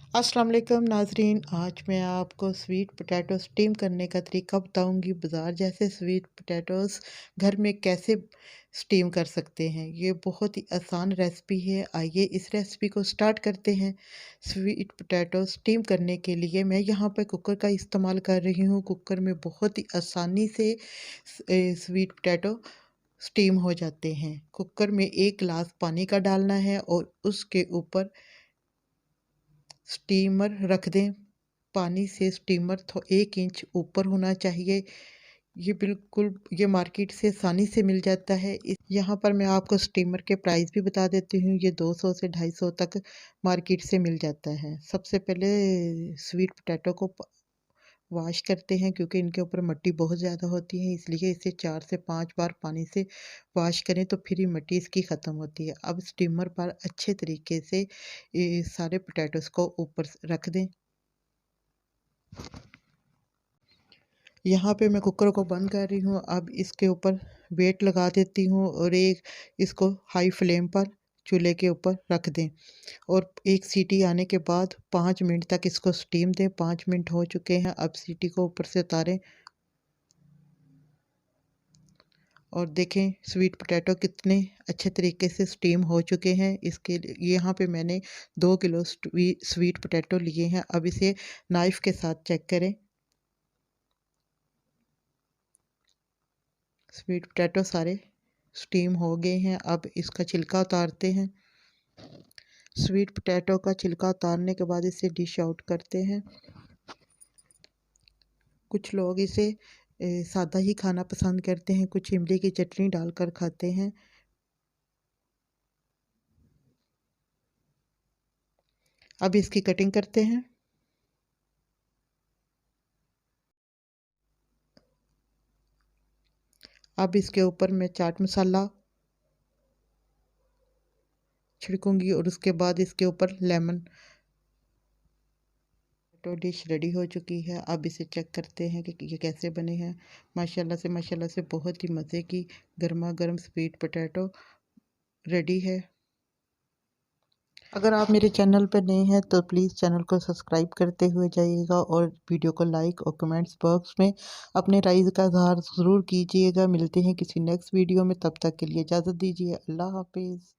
अस्सलाम वालेकुम नाज़रीन, आज मैं आपको स्वीट पोटैटो स्टीम करने का तरीका बताऊंगी। बाज़ार जैसे स्वीट पोटैटोज़ घर में कैसे स्टीम कर सकते हैं। ये बहुत ही आसान रेसिपी है। आइए इस रेसिपी को स्टार्ट करते हैं। स्वीट पोटैटो स्टीम करने के लिए मैं यहाँ पर कुकर का इस्तेमाल कर रही हूँ। कुकर में बहुत ही आसानी से स्वीट पोटैटो स्टीम हो जाते हैं। कुकर में 1 गिलास पानी का डालना है और उसके ऊपर स्टीमर रख दें। पानी से स्टीमर 1 इंच ऊपर होना चाहिए। ये मार्केट से आसानी से मिल जाता है। यहाँ पर मैं आपको स्टीमर के प्राइस भी बता देती हूँ। ये 200 से 250 तक मार्केट से मिल जाता है। सबसे पहले स्वीट पोटैटो को वॉश करते हैं, क्योंकि इनके ऊपर मिट्टी बहुत ज़्यादा होती है, इसलिए इसे 4 से 5 बार पानी से वॉश करें तो फिर ये मिट्टी इसकी ख़त्म होती है। अब स्टीमर पर अच्छे तरीके से ये सारे पोटैटोज़ को ऊपर रख दें। यहाँ पे मैं कुकर को बंद कर रही हूँ। अब इसके ऊपर वेट लगा देती हूँ और इसको हाई फ्लेम पर चूल्हे के ऊपर रख दें और 1 सीटी आने के बाद 5 मिनट तक इसको स्टीम दें। 5 मिनट हो चुके हैं। अब सीटी को ऊपर से उतारें और देखें स्वीट पोटैटो कितने अच्छे तरीके से स्टीम हो चुके हैं। इसके यहाँ पे मैंने 2 किलो स्वीट पोटैटो लिए हैं। अब इसे नाइफ़ के साथ चेक करें। स्वीट पोटैटो सारे स्टीम हो गए हैं। अब इसका छिलका उतारते हैं। स्वीट पोटैटो का छिलका उतारने के बाद इसे डिश आउट करते हैं। कुछ लोग इसे सादा ही खाना पसंद करते हैं, कुछ इमली की चटनी डालकर खाते हैं। अब इसकी कटिंग करते हैं। अब इसके ऊपर मैं चाट मसाला छिड़कूंगी और उसके बाद इसके ऊपर लेमन। तो डिश रेडी हो चुकी है। अब इसे चेक करते हैं कि ये कैसे बने हैं। माशाल्लाह से बहुत ही मज़े की गर्मा गर्म स्वीट पोटैटो रेडी है। अगर आप मेरे चैनल पर नए हैं तो प्लीज़ चैनल को सब्सक्राइब करते हुए जाइएगा और वीडियो को लाइक और कमेंट्स बॉक्स में अपने राय का इज़हार ज़रूर कीजिएगा। मिलते हैं किसी नेक्स्ट वीडियो में, तब तक के लिए इजाज़त दीजिए। अल्लाह हाफिज़।